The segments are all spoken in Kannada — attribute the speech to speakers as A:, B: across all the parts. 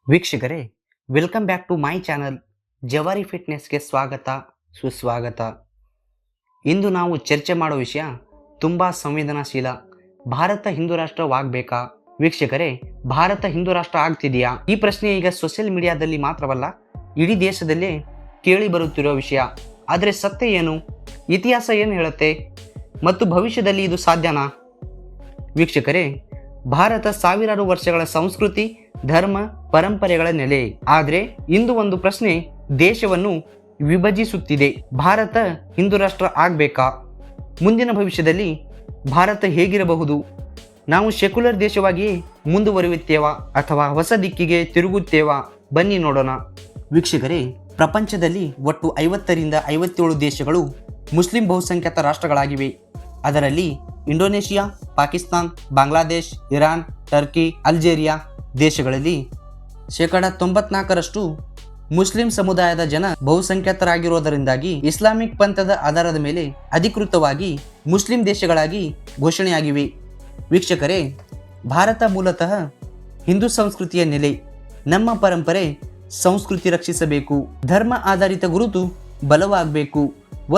A: ವೀಕ್ಷಕರೇ, welcome back to my channel Javari ಫಿಟ್ನೆಸ್ಗೆ ಸ್ವಾಗತ ಸುಸ್ವಾಗತ. ಇಂದು ನಾವು ಚರ್ಚೆ ಮಾಡೋ ವಿಷಯ ತುಂಬ ಸಂವೇದನಾಶೀಲ. ಭಾರತ ಹಿಂದೂ ರಾಷ್ಟ್ರವಾಗಬೇಕಾ? ವೀಕ್ಷಕರೇ, ಭಾರತ ಹಿಂದೂ ರಾಷ್ಟ್ರ ಆಗ್ತಿದೆಯಾ? ಈ ಪ್ರಶ್ನೆ ಈಗ ಸೋಷಿಯಲ್ ಮೀಡಿಯಾದಲ್ಲಿ ಮಾತ್ರವಲ್ಲ, ಇಡೀ ದೇಶದಲ್ಲೇ ಕೇಳಿ ಬರುತ್ತಿರುವ ವಿಷಯ. ಆದರೆ ಸತ್ಯ ಏನು? ಇತಿಹಾಸ ಏನು ಹೇಳುತ್ತೆ? ಮತ್ತು ಭವಿಷ್ಯದಲ್ಲಿ ಇದು ಸಾಧ್ಯನಾ? ವೀಕ್ಷಕರೇ, ಭಾರತ ಸಾವಿರಾರು ವರ್ಷಗಳ ಸಂಸ್ಕೃತಿ, ಧರ್ಮ, ಪರಂಪರೆಗಳ ನೆಲೆ. ಆದರೆ ಇಂದು ಒಂದು ಪ್ರಶ್ನೆ ದೇಶವನ್ನು ವಿಭಜಿಸುತ್ತಿದೆ. ಭಾರತ ಹಿಂದೂ ರಾಷ್ಟ್ರ ಆಗಬೇಕಾ? ಮುಂದಿನ ಭವಿಷ್ಯದಲ್ಲಿ ಭಾರತ ಹೇಗಿರಬಹುದು? ನಾವು ಸೆಕ್ಯುಲರ್ ದೇಶವಾಗಿಯೇ ಮುಂದುವರಿಯುತ್ತೇವಾ ಅಥವಾ ಹೊಸ ದಿಕ್ಕಿಗೆ ತಿರುಗುತ್ತೇವಾ? ಬನ್ನಿ ನೋಡೋಣ. ವೀಕ್ಷಕರೇ, ಪ್ರಪಂಚದಲ್ಲಿ ಒಟ್ಟು 50ರಿಂದ 57 ದೇಶಗಳು ಮುಸ್ಲಿಂ ಬಹುಸಂಖ್ಯಾತ ರಾಷ್ಟ್ರಗಳಾಗಿವೆ. ಅದರಲ್ಲಿ Indonesia, Pakistan, Bangladesh, Iran, Turkey, Algeria ದೇಶಗಳಲ್ಲಿ 94% ಮುಸ್ಲಿಂ ಸಮುದಾಯದ ಜನ ಬಹುಸಂಖ್ಯಾತರಾಗಿರುವುದರಿಂದಾಗಿ ಇಸ್ಲಾಮಿಕ್ ಪಂಥದ ಆಧಾರದ ಮೇಲೆ ಅಧಿಕೃತವಾಗಿ ಮುಸ್ಲಿಂ ದೇಶಗಳಾಗಿ ಘೋಷಣೆಯಾಗಿವೆ. ವೀಕ್ಷಕರೇ, ಭಾರತ ಮೂಲತಃ ಹಿಂದೂ ಸಂಸ್ಕೃತಿಯ ನೆಲೆ. ನಮ್ಮ ಪರಂಪರೆ ಸಂಸ್ಕೃತಿ ರಕ್ಷಿಸಬೇಕು, ಧರ್ಮ ಆಧಾರಿತ ಗುರುತು ಬಲವಾಗಬೇಕು.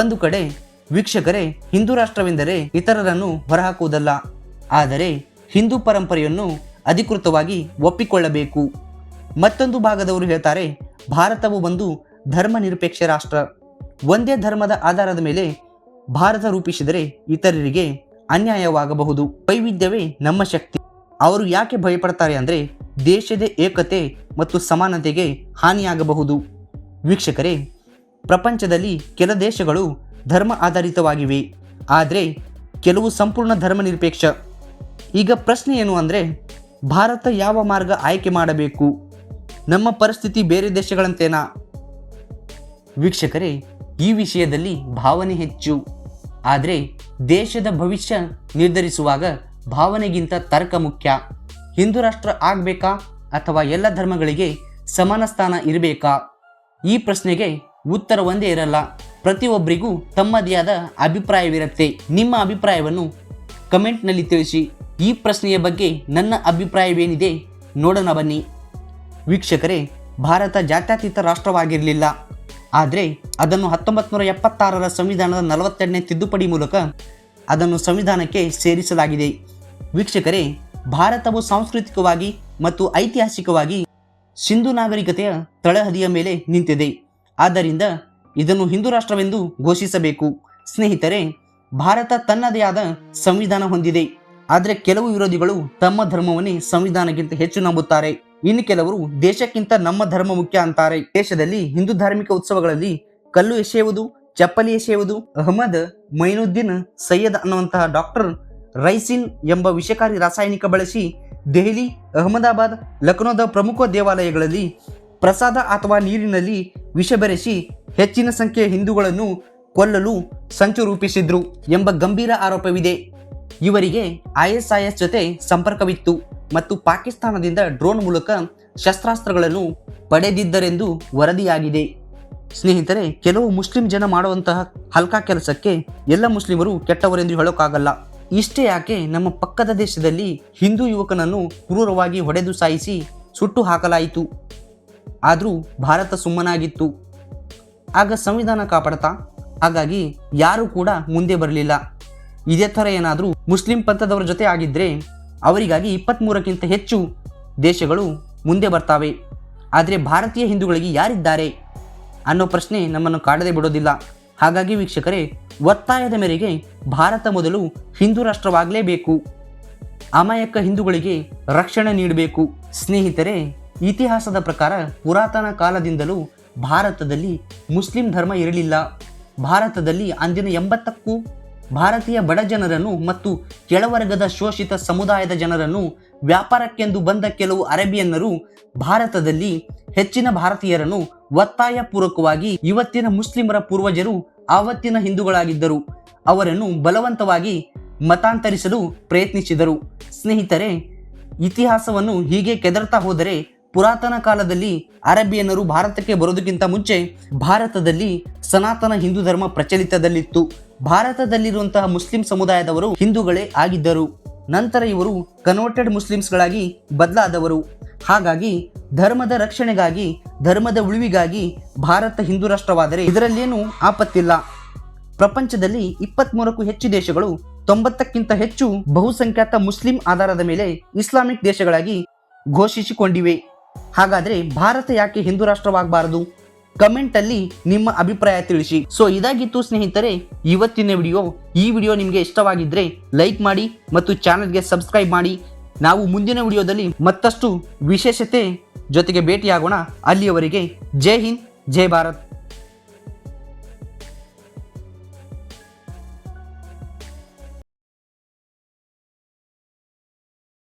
A: ಒಂದು ಕಡೆ ವೀಕ್ಷಕರೇ, ಹಿಂದೂ ರಾಷ್ಟ್ರವೆಂದರೆ ಇತರರನ್ನು ಹೊರಹಾಕುವುದಲ್ಲ, ಆದರೆ ಹಿಂದೂ ಪರಂಪರೆಯನ್ನು ಅಧಿಕೃತವಾಗಿ ಒಪ್ಪಿಕೊಳ್ಳಬೇಕು. ಮತ್ತೊಂದು ಭಾಗದವರು ಹೇಳ್ತಾರೆ, ಭಾರತವು ಒಂದು ಧರ್ಮ ನಿರಪೇಕ್ಷ ರಾಷ್ಟ್ರ. ಒಂದೇ ಧರ್ಮದ ಆಧಾರದ ಮೇಲೆ ಭಾರತ ರೂಪಿಸಿದರೆ ಇತರರಿಗೆ ಅನ್ಯಾಯವಾಗಬಹುದು. ವೈವಿಧ್ಯವೇ ನಮ್ಮ ಶಕ್ತಿ. ಅವರು ಯಾಕೆ ಭಯಪಡ್ತಾರೆ ಅಂದರೆ ದೇಶದ ಏಕತೆ ಮತ್ತು ಸಮಾನತೆಗೆ ಹಾನಿಯಾಗಬಹುದು. ವೀಕ್ಷಕರೇ, ಪ್ರಪಂಚದಲ್ಲಿ ಕೆಲ ದೇಶಗಳು ಧರ್ಮ ಆಧಾರಿತವಾಗಿವೆ, ಆದರೆ ಕೆಲವು ಸಂಪೂರ್ಣ ಧರ್ಮ ನಿರಪೇಕ್ಷ. ಈಗ ಪ್ರಶ್ನೆ ಏನು ಅಂದರೆ, ಭಾರತ ಯಾವ ಮಾರ್ಗ ಆಯ್ಕೆ ಮಾಡಬೇಕು? ನಮ್ಮ ಪರಿಸ್ಥಿತಿ ಬೇರೆ ದೇಶಗಳಂತೇನಾ? ವೀಕ್ಷಕರೇ, ಈ ವಿಷಯದಲ್ಲಿ ಭಾವನೆ ಹೆಚ್ಚು. ಆದರೆ ದೇಶದ ಭವಿಷ್ಯ ನಿರ್ಧರಿಸುವಾಗ ಭಾವನೆಗಿಂತ ತರ್ಕ ಮುಖ್ಯ. ಹಿಂದೂ ರಾಷ್ಟ್ರ ಆಗಬೇಕಾ ಅಥವಾ ಎಲ್ಲ ಧರ್ಮಗಳಿಗೆ ಸಮಾನ ಸ್ಥಾನ ಇರಬೇಕಾ? ಈ ಪ್ರಶ್ನೆಗೆ ಉತ್ತರ ಒಂದೇ ಇರಲ್ಲ. ಪ್ರತಿಯೊಬ್ಬರಿಗೂ ತಮ್ಮದೇ ಆದ ಅಭಿಪ್ರಾಯವಿರುತ್ತೆ. ನಿಮ್ಮ ಅಭಿಪ್ರಾಯವನ್ನು ಕಮೆಂಟ್ನಲ್ಲಿ ತಿಳಿಸಿ. ಈ ಪ್ರಶ್ನೆಯ ಬಗ್ಗೆ ನನ್ನ ಅಭಿಪ್ರಾಯವೇನಿದೆ ನೋಡೋಣ ಬನ್ನಿ. ವೀಕ್ಷಕರೇ, ಭಾರತ ಜಾತ್ಯತೀತ ರಾಷ್ಟ್ರವಾಗಿರಲಿಲ್ಲ. ಆದರೆ ಅದನ್ನು 1976ರ ಸಂವಿಧಾನದ 42ನೇ ತಿದ್ದುಪಡಿ ಮೂಲಕ ಅದನ್ನು ಸಂವಿಧಾನಕ್ಕೆ ಸೇರಿಸಲಾಗಿದೆ. ವೀಕ್ಷಕರೇ, ಭಾರತವು ಸಾಂಸ್ಕೃತಿಕವಾಗಿ ಮತ್ತು ಐತಿಹಾಸಿಕವಾಗಿ ಸಿಂಧು ನಾಗರಿಕತೆಯ ತಳಹದಿಯ ಮೇಲೆ ನಿಂತಿದೆ. ಆದ್ದರಿಂದ ಇದನ್ನು ಹಿಂದೂ ರಾಷ್ಟ್ರವೆಂದು ಘೋಷಿಸಬೇಕು. ಸ್ನೇಹಿತರೆ, ಭಾರತ ತನ್ನದೇ ಆದ ಸಂವಿಧಾನ ಹೊಂದಿದೆ. ಆದರೆ ಕೆಲವು ವಿರೋಧಿಗಳು ತಮ್ಮ ಧರ್ಮವನ್ನೇ ಸಂವಿಧಾನಕ್ಕಿಂತ ಹೆಚ್ಚು ನಂಬುತ್ತಾರೆ. ಇನ್ನು ಕೆಲವರು ದೇಶಕ್ಕಿಂತ ನಮ್ಮ ಧರ್ಮ ಮುಖ್ಯ ಅಂತಾರೆ. ದೇಶದಲ್ಲಿ ಹಿಂದೂ ಧಾರ್ಮಿಕ ಉತ್ಸವಗಳಲ್ಲಿ ಕಲ್ಲು ಎಸೆಯುವುದು, ಚಪ್ಪಲಿ ಎಸೆಯುವುದು, ಅಹಮದ್ ಮೈನುದ್ದೀನ್ ಸೈಯದ್ ಅನ್ನುವಂತಹ ಡಾಕ್ಟರ್ ರೈಸಿನ್ ಎಂಬ ವಿಷಕಾರಿ ರಾಸಾಯನಿಕ ಬಳಸಿ ದೆಹಲಿ, ಅಹಮದಾಬಾದ್, ಲಕ್ನೋದ ಪ್ರಮುಖ ದೇವಾಲಯಗಳಲ್ಲಿ ಪ್ರಸಾದ ಅಥವಾ ನೀರಿನಲ್ಲಿ ವಿಷ ಬೆರೆಸಿ ಹೆಚ್ಚಿನ ಸಂಖ್ಯೆಯ ಹಿಂದೂಗಳನ್ನು ಕೊಲ್ಲಲು ಸಂಚು ರೂಪಿಸಿದ್ರು ಎಂಬ ಗಂಭೀರ ಆರೋಪವಿದೆ. ಇವರಿಗೆ ISIS ಜೊತೆ ಸಂಪರ್ಕವಿತ್ತು ಮತ್ತು ಪಾಕಿಸ್ತಾನದಿಂದ ಡ್ರೋನ್ ಮೂಲಕ ಶಸ್ತ್ರಾಸ್ತ್ರಗಳನ್ನು ಪಡೆದಿದ್ದರೆಂದು ವರದಿಯಾಗಿದೆ. ಸ್ನೇಹಿತರೆ, ಕೆಲವು ಮುಸ್ಲಿಂ ಜನ ಮಾಡುವಂತಹ ಹಲ್ಕಾ ಕೆಲಸಕ್ಕೆ ಎಲ್ಲ ಮುಸ್ಲಿಮರು ಕೆಟ್ಟವರೆಂದು ಹೇಳೋಕ್ಕಾಗಲ್ಲ. ಇಷ್ಟೇ ಯಾಕೆ, ನಮ್ಮ ಪಕ್ಕದ ದೇಶದಲ್ಲಿ ಹಿಂದೂ ಯುವಕನನ್ನು ಕ್ರೂರವಾಗಿ ಹೊಡೆದು ಸಾಯಿಸಿ ಸುಟ್ಟು ಹಾಕಲಾಯಿತು. ಆದರೂ ಭಾರತ ಸುಮ್ಮನಾಗಿತ್ತು. ಆಗ ಸಂವಿಧಾನ ಕಾಪಾಡ್ತಾ? ಹಾಗಾಗಿ ಯಾರೂ ಕೂಡ ಮುಂದೆ ಬರಲಿಲ್ಲ. ಇದೇ ಥರ ಏನಾದರೂ ಮುಸ್ಲಿಂ ಪಂಥದವರ ಜೊತೆ ಆಗಿದ್ದರೆ ಅವರಿಗಾಗಿ 23ಕ್ಕಿಂತ ಹೆಚ್ಚು ದೇಶಗಳು ಮುಂದೆ ಬರ್ತಾವೆ. ಆದರೆ ಭಾರತೀಯ ಹಿಂದೂಗಳಿಗೆ ಯಾರಿದ್ದಾರೆ ಅನ್ನೋ ಪ್ರಶ್ನೆ ನಮ್ಮನ್ನು ಕಾಡದೆ ಬಿಡೋದಿಲ್ಲ. ಹಾಗಾಗಿ ವೀಕ್ಷಕರೇ, ಒತ್ತಾಯದ ಮೇರೆಗೆ ಭಾರತ ಮೊದಲು ಹಿಂದೂ ರಾಷ್ಟ್ರವಾಗಲೇಬೇಕು. ಅಮಾಯಕ ಹಿಂದೂಗಳಿಗೆ ರಕ್ಷಣೆ ನೀಡಬೇಕು. ಸ್ನೇಹಿತರೆ, ಇತಿಹಾಸದ ಪ್ರಕಾರ ಪುರಾತನ ಕಾಲದಿಂದಲೂ ಭಾರತದಲ್ಲಿ ಮುಸ್ಲಿಂ ಧರ್ಮ ಇರಲಿಲ್ಲ. ಭಾರತದಲ್ಲಿ ಅಂದಿನ 80ಕ್ಕೂ ಭಾರತೀಯ ಬಡ ಜನರನ್ನು ಮತ್ತು ಕೆಳವರ್ಗದ ಶೋಷಿತ ಸಮುದಾಯದ ಜನರನ್ನು ವ್ಯಾಪಾರಕ್ಕೆಂದು ಬಂದ ಕೆಲವು ಅರೇಬಿಯನ್ನರು ಭಾರತದಲ್ಲಿ ಹೆಚ್ಚಿನ ಭಾರತೀಯರನ್ನು ಒತ್ತಾಯಪೂರ್ವಕವಾಗಿ ಇವತ್ತಿನ ಮುಸ್ಲಿಮರ ಪೂರ್ವಜರು ಆವತ್ತಿನ ಹಿಂದೂಗಳಾಗಿದ್ದರು ಅವರನ್ನು ಬಲವಂತವಾಗಿ ಮತಾಂತರಿಸಲು ಪ್ರಯತ್ನಿಸಿದರು. ಸ್ನೇಹಿತರೆ, ಇತಿಹಾಸವನ್ನು ಹೀಗೆ ಕೆದರ್ತಾ ಹೋದರೆ ಪುರಾತನ ಕಾಲದಲ್ಲಿ ಅರೇಬಿಯನ್ನರು ಭಾರತಕ್ಕೆ ಬರೋದಕ್ಕಿಂತ ಮುಂಚೆ ಭಾರತದಲ್ಲಿ ಸನಾತನ ಹಿಂದೂ ಧರ್ಮ ಪ್ರಚಲಿತದಲ್ಲಿತ್ತು. ಭಾರತದಲ್ಲಿರುವಂತಹ ಮುಸ್ಲಿಂ ಸಮುದಾಯದವರು ಹಿಂದೂಗಳೇ ಆಗಿದ್ದರು. ನಂತರ ಇವರು ಕನ್ವರ್ಟೆಡ್ ಮುಸ್ಲಿಮ್ಸ್ಗಳಾಗಿ ಬದಲಾದವರು. ಹಾಗಾಗಿ ಧರ್ಮದ ರಕ್ಷಣೆಗಾಗಿ, ಧರ್ಮದ ಉಳಿವಿಗಾಗಿ ಭಾರತ ಹಿಂದೂ ರಾಷ್ಟ್ರವಾದರೆ ಇದರಲ್ಲೇನೂ ಆಪತ್ತಿಲ್ಲ. ಪ್ರಪಂಚದಲ್ಲಿ 23ಕ್ಕೂ ಹೆಚ್ಚು ದೇಶಗಳು 90ಕ್ಕಿಂತ ಹೆಚ್ಚು ಬಹುಸಂಖ್ಯಾತ ಮುಸ್ಲಿಂ ಆಧಾರದ ಮೇಲೆ ಇಸ್ಲಾಮಿಕ್ ದೇಶಗಳಾಗಿ ಘೋಷಿಸಿಕೊಂಡಿವೆ. ಹಾಗಾದರೆ ಭಾರತ ಯಾಕೆ ಹಿಂದೂ ರಾಷ್ಟ್ರವಾಗಬಾರದು? ಕಮೆಂಟ್ ಅಲ್ಲಿ ನಿಮ್ಮ ಅಭಿಪ್ರಾಯ ತಿಳಿಸಿ. ಸೊ ಇದಾಗಿತ್ತು ಸ್ನೇಹಿತರೆ ಇವತ್ತಿನ ವಿಡಿಯೋ. ಈ ವಿಡಿಯೋ ನಿಮಗೆ ಇಷ್ಟವಾಗಿದ್ರೆ ಲೈಕ್ ಮಾಡಿ ಮತ್ತು ಚಾನೆಲ್ಗೆ ಸಬ್ಸ್ಕ್ರೈಬ್ ಮಾಡಿ. ನಾವು ಮುಂದಿನ ವಿಡಿಯೋದಲ್ಲಿ ಮತ್ತಷ್ಟು ವಿಶೇಷತೆ ಜೊತೆಗೆ ಭೇಟಿಯಾಗೋಣ. ಅಲ್ಲಿಯವರೆಗೆ ಜೈ ಹಿಂದ್, ಜೈ ಭಾರತ್.